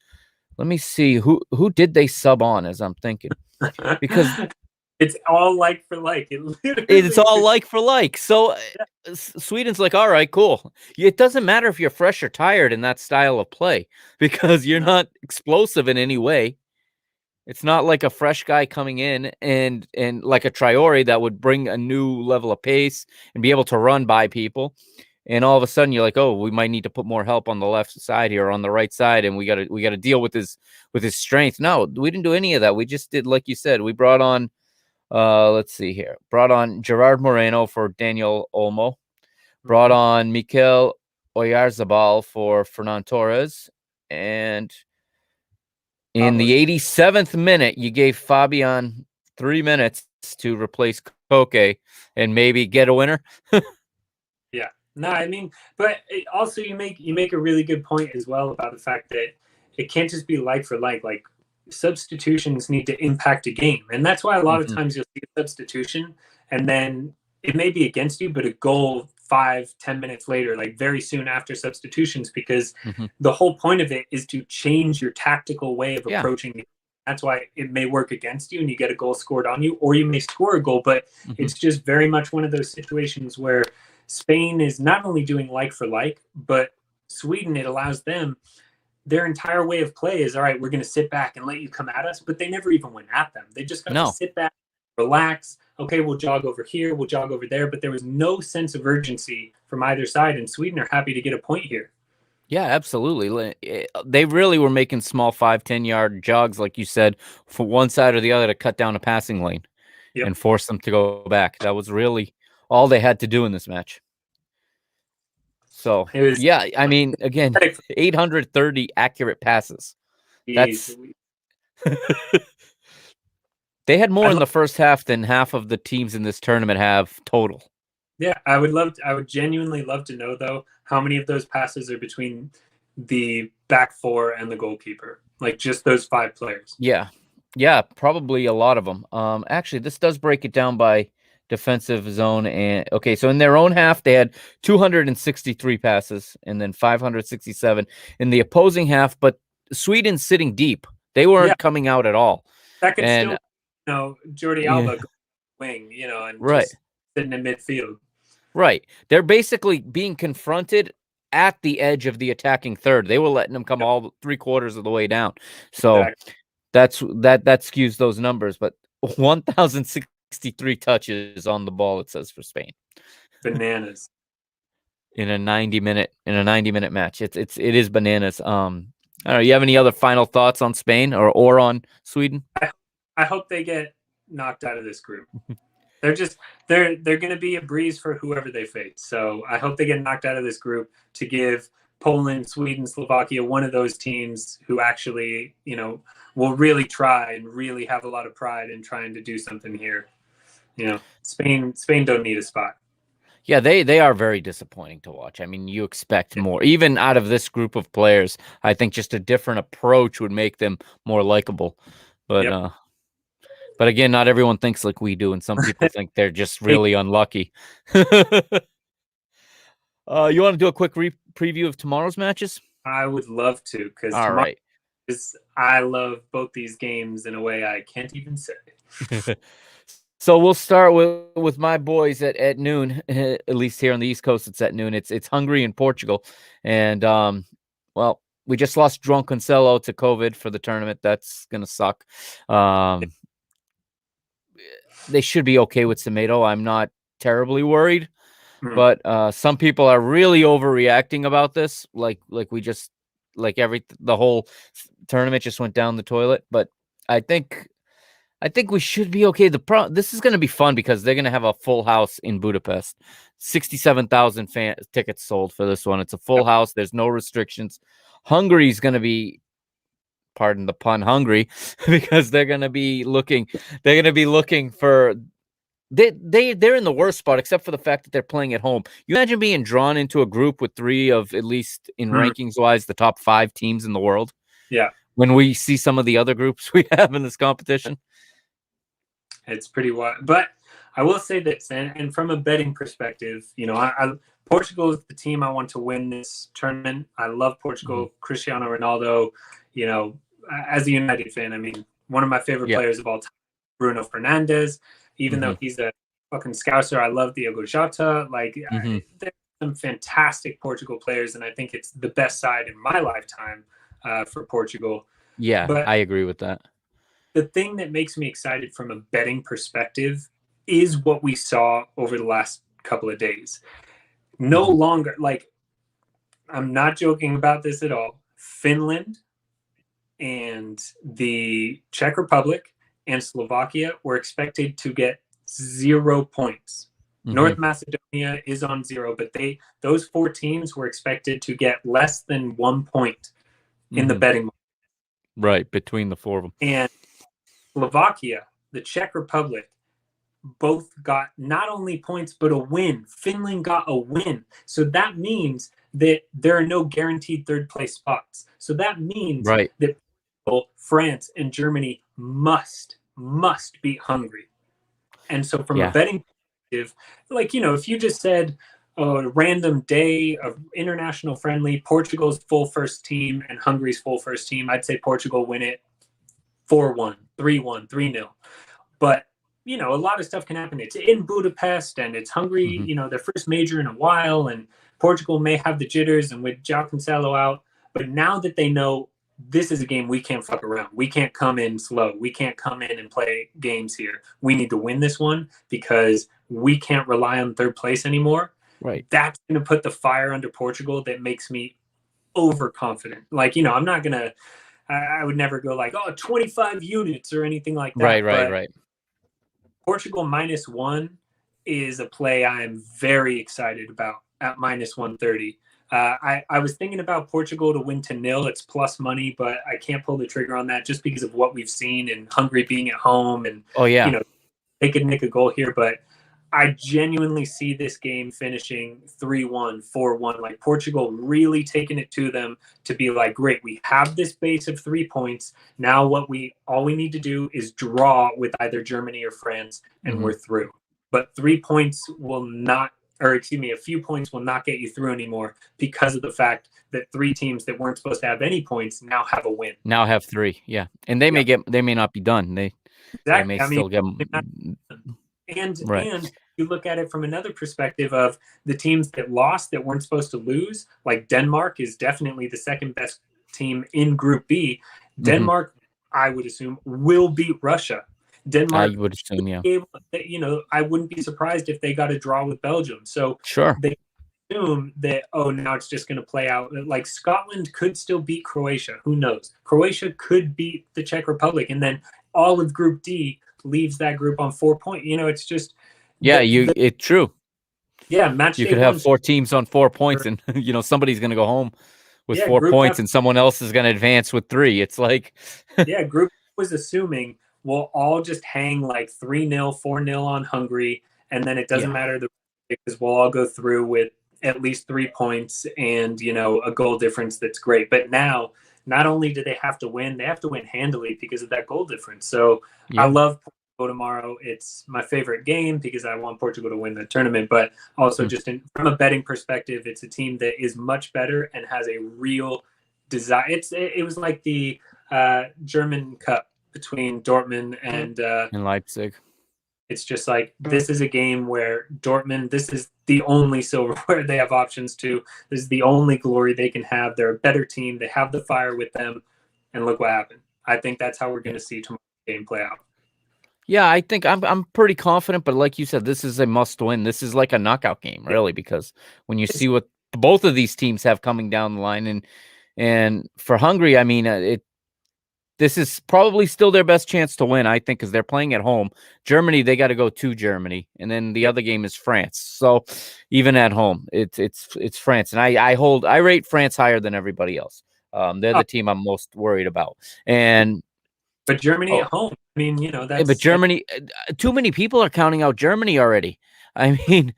Let me see who did they sub on as I'm thinking, because it's all like for like. It's all like for like. So Sweden's like, all right, cool. It doesn't matter if you're fresh or tired in that style of play because you're not explosive in any way. It's not like a fresh guy coming in and like a Traore that would bring a new level of pace and be able to run by people. and all of a sudden you're like, oh, we might need to put more help on the left side here or on the right side, and we gotta deal with his strength. No, we didn't do any of that. We just did, like you said, we brought on let's see here, brought on Gerard Moreno for Daniel Olmo, brought on Mikel Oyarzabal for Fernan Torres, and in the 87th minute, you gave Fabian 3 minutes to replace Koke and maybe get a winner. Yeah. No, I mean, but also you make a really good point as well about the fact that it can't just be like for like. Like substitutions need to impact a game, and that's why a lot of times you'll see a substitution and then it may be against you, but a goal 5-10 minutes later, like very soon after substitutions, because the whole point of it is to change your tactical way of approaching it. That's why it may work against you and you get a goal scored on you, or you may score a goal, but it's just very much one of those situations where Spain is not only doing like for like, but Sweden, it allows them, their entire way of play is, all right, we're going to sit back and let you come at us, but they never even went at them. They just got to sit back, relax. Okay, we'll jog over here, we'll jog over there, but there was no sense of urgency from either side, and Sweden are happy to get a point here. Yeah, absolutely. They really were making small 5-10 yard jogs, like you said, for one side or the other to cut down a passing lane and force them to go back. That was really all they had to do in this match. So, yeah, I mean, again, 830 accurate passes. That's they had more in the first half than half of the teams in this tournament have total. Yeah, I would genuinely love to know, though, how many of those passes are between the back four and the goalkeeper, like just those 5 players. Yeah, probably a lot of them. Actually, this does break it down by defensive zone. And okay, so in their own half, they had 263 passes and then 567 in the opposing half. But Sweden's sitting deep; they weren't coming out at all. That could still, Jordi Alba wing, and just sitting in midfield. Right, they're basically being confronted at the edge of the attacking third. They were letting them come all 3/4 of the way down. So that skews those numbers. But 1,063 touches on the ball, it says, for Spain. Bananas. in a 90-minute match. It is bananas. I don't know. You have any other final thoughts on Spain or on Sweden? I hope they get knocked out of this group. They're going to be a breeze for whoever they face. So I hope they get knocked out of this group to give Poland, Sweden, Slovakia one of those teams who actually, will really try and really have a lot of pride in trying to do something here. Spain don't need a spot. Yeah, they are very disappointing to watch. I mean, you expect more. Even out of this group of players, I think just a different approach would make them more likable. But again, not everyone thinks like we do, and some people think they're just really unlucky. You want to do a quick preview of tomorrow's matches? I would love to, because I love both these games in a way I can't even say. So we'll start with my boys at noon. At least here on the East Coast, it's at noon. It's Hungary and Portugal, and well, we just lost João Cancelo to COVID for the tournament. That's gonna suck. They should be okay with Semedo. I'm not terribly worried, but some people are really overreacting about this. Like the whole tournament just went down the toilet. But I think we should be okay. This is going to be fun because they're going to have a full house in Budapest. 67,000 tickets sold for this one. It's a full house. There's no restrictions. Hungary's going to be, pardon the pun, hungry, because they're going to be looking for. They're in the worst spot, except for the fact that they're playing at home. You imagine being drawn into a group with 3 of, at least in rankings wise, the top 5 teams in the world. Yeah. When we see some of the other groups we have in this competition, it's pretty wild. But I will say this, and from a betting perspective, Portugal is the team I want to win this tournament. I love Portugal. Cristiano Ronaldo, as a United fan, I mean, one of my favorite players of all time, Bruno Fernandes. Even though he's a fucking Scouser, I love Diogo Jota. There's some fantastic Portugal players, and I think it's the best side in my lifetime for Portugal. Yeah, but I agree with that. The thing that makes me excited from a betting perspective is what we saw over the last couple of days. no longer, like, I'm not joking about this at all. Finland and the Czech Republic and Slovakia were expected to get 0 points. North Macedonia is on 0, but those 4 teams were expected to get less than 1 point in the betting market. Right, between the 4 of them. And Slovakia, the Czech Republic, both got not only points but a win. Finland got a win. So that means that there are no guaranteed third place spots. So that means that France and Germany must beat Hungary. And so from a betting perspective, like, if you just said a random day of international friendly, Portugal's full first team and Hungary's full first team, I'd say Portugal win it 4-1, 3-1, 3-0. But, a lot of stuff can happen. It's in Budapest and it's Hungary, their first major in a while, and Portugal may have the jitters and with João Cancelo out. But now that they know this is a game we can't fuck around. We can't come in slow. We can't come in and play games here. We need to win this one because we can't rely on third place anymore. Right. That's going to put the fire under Portugal that makes me overconfident. Like, I'm not going to, I would never go like, 25 units or anything like that. Right. Portugal -1 is a play I am very excited about at -130. I was thinking about Portugal to win to 0. It's plus money, but I can't pull the trigger on that just because of what we've seen and Hungary being at home and, they could nick a goal here. But I genuinely see this game finishing 3-1, 4-1, like Portugal really taking it to them to be like, great, we have this base of 3 points. Now all we need to do is draw with either Germany or France and we're through. But 3 points will not, or excuse me, a few points will not get you through anymore because of the fact that 3 teams that weren't supposed to have any points now have a win. Now have 3, yeah. And they may not be done. They may still get them. And you look at it from another perspective of the teams that lost that weren't supposed to lose, like Denmark is definitely the second best team in Group B. Denmark, I would assume, will beat Russia. Denmark, I would assume, I wouldn't be surprised if they got a draw with Belgium. So they assume that, now it's just going to play out. Like Scotland could still beat Croatia. Who knows? Croatia could beat the Czech Republic. And then all of Group D leaves that group on 4 points. It's just... it's true. Yeah, match. You could have 4 teams on 4 points, and somebody's going to go home with 4 points, and someone else is going to advance with 3. It's like, Group was assuming we'll all just hang like 3-0, 4-0 on Hungary, and then it doesn't matter because we'll all go through with at least 3 points and a goal difference that's great. But now, not only do they have to win, they have to win handily because of that goal difference. So I love Portugal tomorrow. It's my favorite game because I want Portugal to win the tournament, but also just from a betting perspective, it's a team that is much better and has a real desire. It was like the German Cup between Dortmund and Leipzig. It's just like, this is a game where Dortmund, this is the only silverware they have options to. This is the only glory they can have. They're a better team. They have the fire with them. And look what happened. I think that's how we're going to see tomorrow's game play out. Yeah, I think I'm pretty confident, but like you said, this is a must win. This is like a knockout game, really, because when you see what both of these teams have coming down the line, and for Hungary, I mean, this is probably still their best chance to win, I think, because they're playing at home. Germany, they got to go to Germany, and then the other game is France. So even at home, it's France, and I rate France higher than everybody else. They're the team I'm most worried about, but Germany at home. I mean, that's... but Germany, too many people are counting out Germany already. I mean,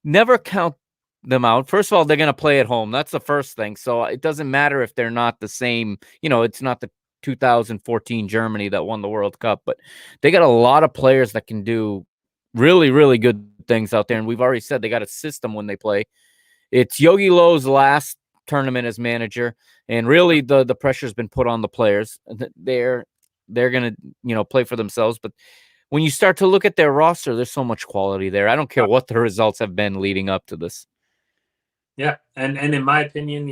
never count them out. First of all, they're going to play at home. That's the first thing. So it doesn't matter if they're not the same. It's not the 2014 Germany that won the World Cup, but they got a lot of players that can do really, really good things out there. And we've already said they got a system when they play. It's Yogi Löw's last tournament as manager, and really the pressure's been put on the players. They're going to, play for themselves. But when you start to look at their roster, there's so much quality there. I don't care what the results have been leading up to this. Yeah. And in my opinion,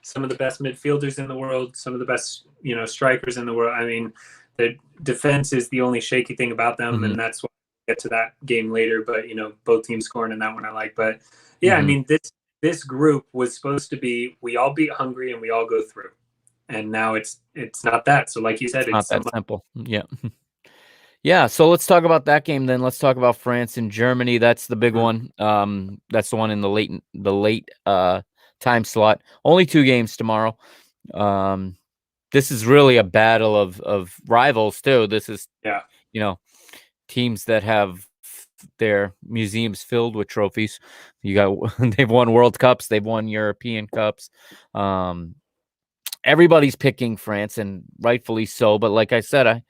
some of the best midfielders in the world, some of the best, strikers in the world. I mean, the defense is the only shaky thing about them. And that's why get to that game later, but both teams scoring in that one I like. But yeah, I mean this group was supposed to be we all beat Hungary and we all go through, and now it's not that. So like you said, It's not that simple. Yeah. Yeah, so let's talk about that game then. Let's talk about France and Germany. That's the big one. That's the one in the late time slot. Only 2 games tomorrow. This is really a battle of rivals too. This is teams that have their museums filled with trophies. You got they've won World Cups, they've won European Cups. Everybody's picking France, and rightfully so. But like I said,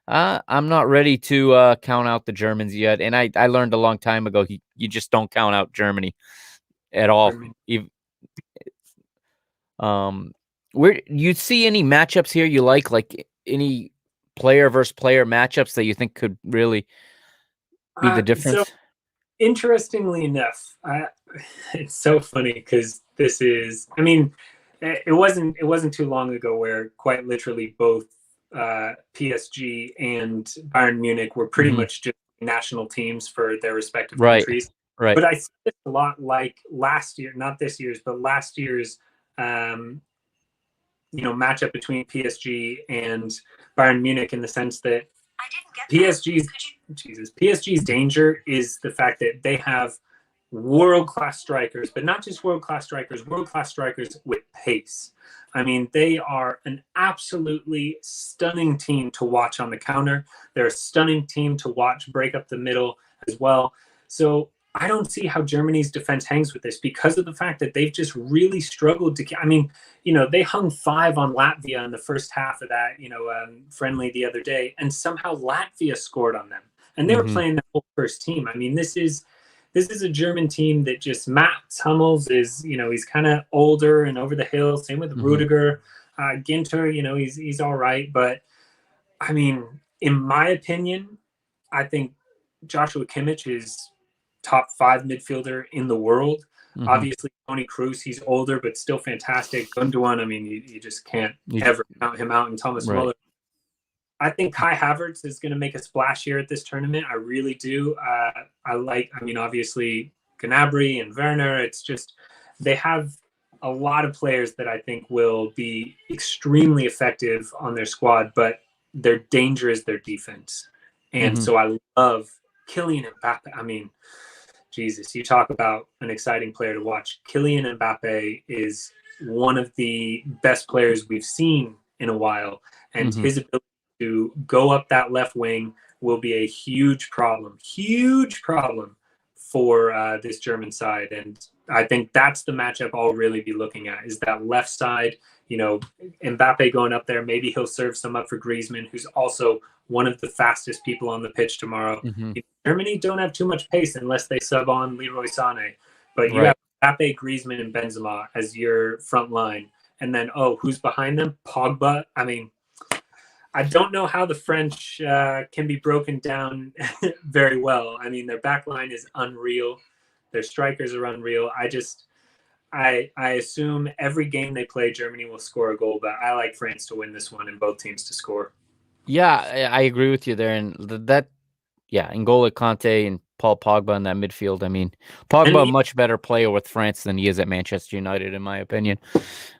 I'm not ready to count out the Germans yet. And I learned a long time ago you just don't count out Germany at all. Where you see any matchups here you like any player versus player matchups that you think could really be the difference? So, interestingly enough, it's so funny because this is, I mean, it wasn't too long ago where quite literally both PSG and Bayern Munich were pretty much just national teams for their respective countries. Right. But I see it a lot like last year, not this year's, but last year's matchup between PSG and Bayern Munich, in the sense that PSG's danger is the fact that they have world-class strikers, but not just world-class strikers with pace. I mean, they are an absolutely stunning team to watch on the counter. They're a stunning team to watch break up the middle as well. So I don't see how Germany's defense hangs with this, because of the fact that they've just really struggled to. I mean, they hung 5 on Latvia in the first half of that, friendly the other day, and somehow Latvia scored on them, and they were playing the whole first team. I mean, this is a German team that just Mats Hummels is, he's kind of older and over the hill. Same with Rudiger, Ginter, he's all right, but I mean, in my opinion, I think Joshua Kimmich is top 5 midfielder in the world. Obviously, Toni Kroos, he's older, but still fantastic. Gundogan, I mean, you just can't ever count him out. And Thomas Muller. I think Kai Havertz is going to make a splash here at this tournament. I really do. Obviously, Gnabry and Werner. It's just they have a lot of players that I think will be extremely effective on their squad, but their danger is their defense. And so I love Kylian Mbappe. I mean, Jesus, you talk about an exciting player to watch. Kylian Mbappe is one of the best players we've seen in a while, and his ability to go up that left wing will be a huge problem for this German side. And I think that's the matchup I'll really be looking at, is that left side. Mbappe going up there. Maybe he'll serve some up for Griezmann, who's also one of the fastest people on the pitch tomorrow. Germany don't have too much pace unless they sub on Leroy Sané. But you have Mbappe, Griezmann, and Benzema as your front line. And then, who's behind them? Pogba. I mean, I don't know how the French can be broken down very well. I mean, their back line is unreal. Their strikers are unreal. I assume every game they play, Germany will score a goal, but I like France to win this one and both teams to score. Yeah, I agree with you there. And N'Golo Kanté and Paul Pogba in that midfield. I mean, Pogba, a much better player with France than he is at Manchester United, in my opinion.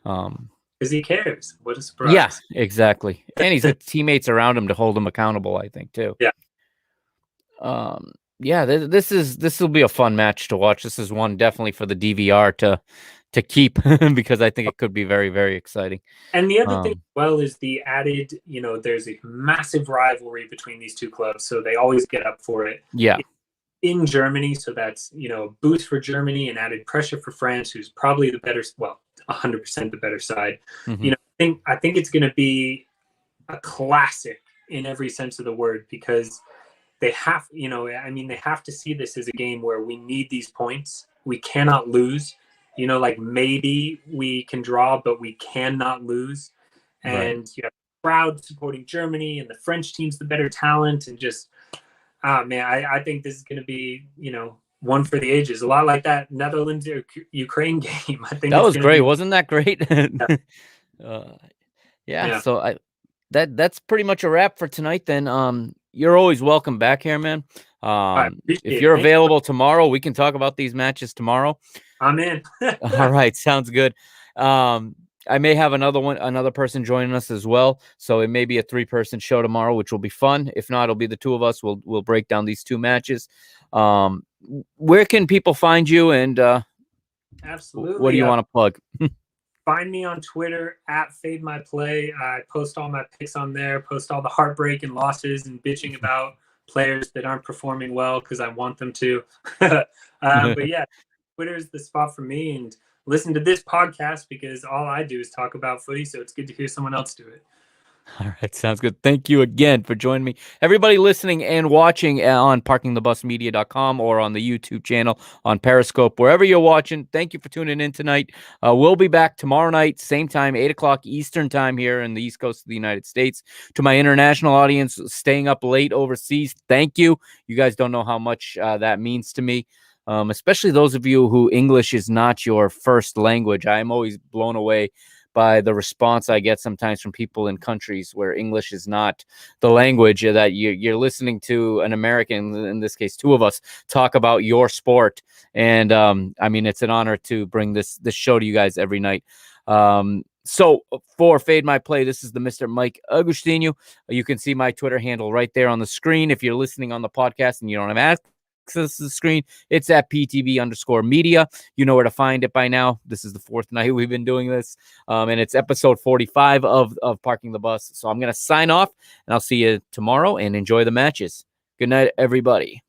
Because he cares. What a surprise. Yeah, exactly. And he's got teammates around him to hold him accountable, I think, too. Yeah. This will be a fun match to watch. This is one definitely for the DVR to keep because I think it could be very, very exciting. And the other thing as well is the added, there's a massive rivalry between these two clubs, so they always get up for it. Yeah. In Germany, so that's, a boost for Germany and added pressure for France, who's probably the better, 100% the better side. I think it's going to be a classic in every sense of the word, because they have, they have to see this as a game where we need these points. We cannot lose. Maybe we can draw, but we cannot lose. And you have a crowd supporting Germany, and the French team's the better talent, and just, I think this is going to be, one for the ages. A lot like that Netherlands or Ukraine game. I think that was great. Wasn't that great? Yeah. So that's pretty much a wrap for tonight then. you're always welcome back here, man. I appreciate If it. you're Thank you. available tomorrow, we can talk about these matches tomorrow. I'm in. All right, sounds good. I may have another person joining us as well. So it may be a 3-person show tomorrow, which will be fun. If not, it'll be the 2 of us. We'll break down these 2 matches. Where can people find you, and Absolutely. what do you want to plug? Find me on Twitter at Fade My Play. I post all my picks on there, post all the heartbreak and losses and bitching about players that aren't performing well because I want them to. But yeah, Twitter is the spot for me. And listen to this podcast because all I do is talk about footy. So it's good to hear someone else do it. All right, sounds good. Thank you again for joining me. Everybody listening and watching on parkingthebusmedia.com or on the YouTube channel, on Periscope, wherever you're watching, thank you for tuning in tonight. We'll be back tomorrow night, same time, 8 o'clock Eastern time here in the East Coast of the United States. To my international audience staying up late overseas, thank you. You guys don't know how much that means to me. Especially those of you who English is not your first language. I'm always blown away by the response I get sometimes from people in countries where English is not the language, that you're listening to an American, in this case, 2 of us, talk about your sport. And I mean, it's an honor to bring this show to you guys every night. So for Fade My Play, this is the Mr. Mike Agostinho. You can see my Twitter handle right there on the screen. If you're listening on the podcast and you don't have access to the screen, it's at PTB_media. You know where to find it by now. This is the 4th night we've been doing this, and it's episode 45 of Parking the Bus. So I'm going to sign off, and I'll see you tomorrow, and enjoy the matches. Good night, everybody.